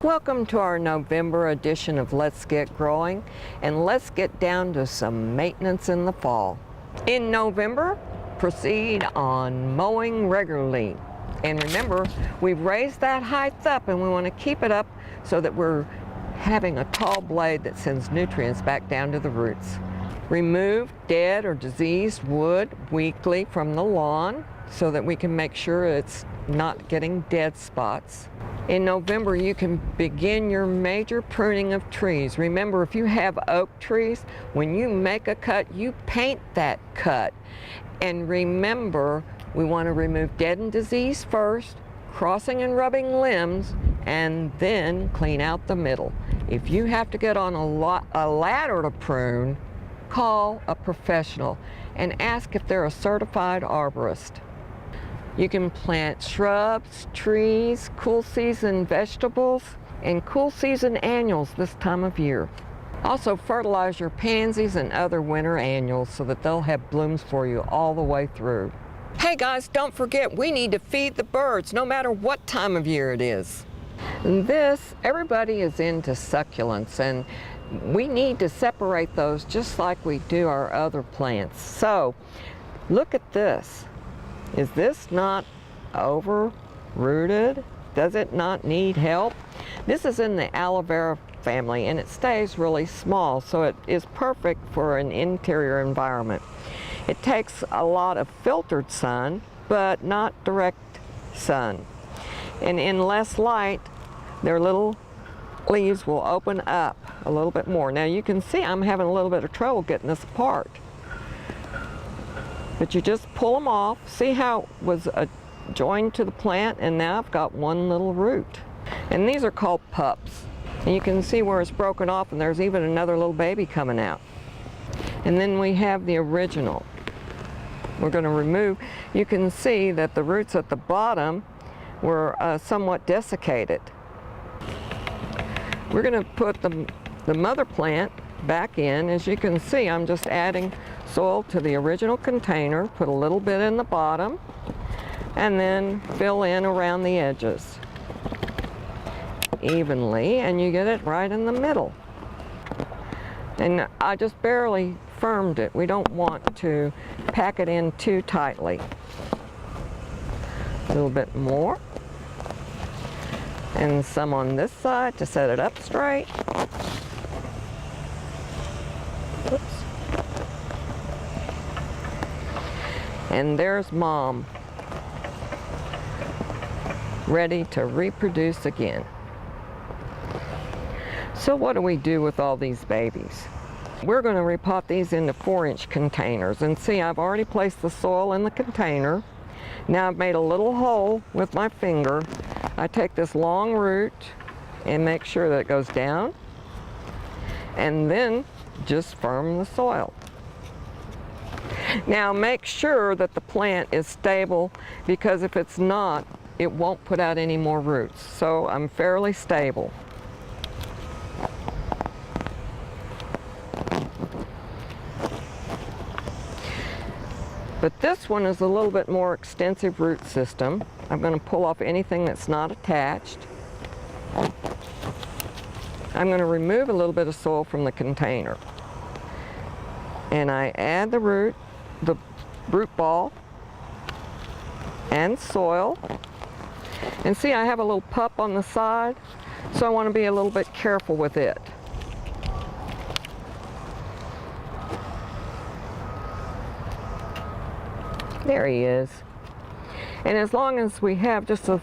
Welcome to our November edition of Let's Get Growing, and let's get down to some maintenance in the fall. In November, proceed on mowing regularly. And remember, we've raised that height up and we want to keep it up so that we're having a tall blade that sends nutrients back down to the roots. Remove dead or diseased wood weekly from the lawn so that we can make sure it's not getting dead spots. In November, you can begin your major pruning of trees. Remember, if you have oak trees, when you make a cut, you paint that cut. And remember, we want to remove dead and disease first, crossing and rubbing limbs, and then clean out the middle. If you have to get on a ladder to prune, call a professional and ask if they're a certified arborist. You can plant shrubs, trees, cool season vegetables, and cool season annuals this time of year. Also fertilize your pansies and other winter annuals so that they'll have blooms for you all the way through. Hey guys, don't forget, we need to feed the birds no matter what time of year it is. Everybody is into succulents, and we need to separate those just like we do our other plants. So look at this. Is this not over-rooted? Does it not need help? This is in the aloe vera family, and it stays really small, so it is perfect for an interior environment. It takes a lot of filtered sun, but not direct sun. And in less light, their little leaves will open up a little bit more. Now you can see I'm having a little bit of trouble getting this apart. But you just pull them off. See how it was joined to the plant, and now I've got one little root. And these are called pups. And you can see where it's broken off, and there's even another little baby coming out. And then we have the original. We're going to remove. You can see that the roots at the bottom were somewhat desiccated. We're going to put the mother plant back in. As you can see, I'm just adding soil to the original container, put a little bit in the bottom, and then fill in around the edges evenly, and you get it right in the middle. And I just barely firmed it. We don't want to pack it in too tightly. A little bit more, and some on this side to set it up straight. Oops. And there's Mom, ready to reproduce again. So what do we do with all these babies? We're going to repot these into 4-inch containers. And see, I've already placed the soil in the container. Now I've made a little hole with my finger. I take this long root and make sure that it goes down, and then just firm the soil. Now make sure that the plant is stable, because if it's not, it won't put out any more roots. So I'm fairly stable. But this one is a little bit more extensive root system. I'm going to pull off anything that's not attached. I'm going to remove a little bit of soil from the container. And I add the root ball and soil. And see, I have a little pup on the side, so I want to be a little bit careful with it. There he is. And as long as we have just a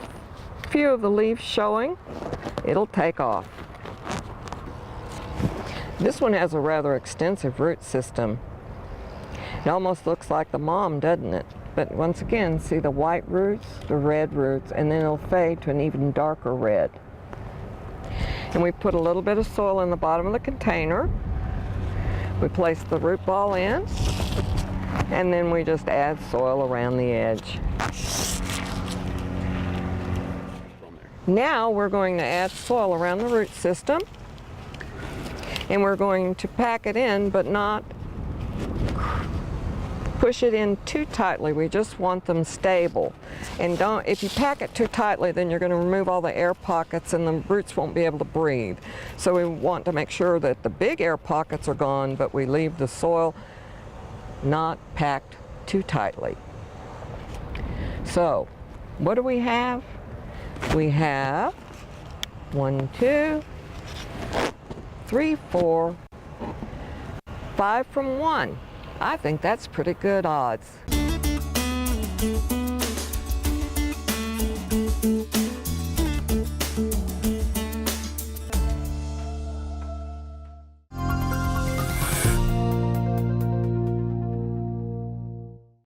few of the leaves showing, it'll take off. This one has a rather extensive root system. It almost looks like the mom, doesn't it? But once again, see the white roots, the red roots, and then it'll fade to an even darker red. And we put a little bit of soil in the bottom of the container. We place the root ball in, and then we just add soil around the edge. Now we're going to add soil around the root system, and we're going to pack it in, but not push it in too tightly. We just want them stable. And don't, if you pack it too tightly, then you're going to remove all the air pockets and the roots won't be able to breathe. So we want to make sure that the big air pockets are gone, but we leave the soil not packed too tightly. So what do we have? We have 1, 2, 3, 4, 5 from 1. I think that's pretty good odds.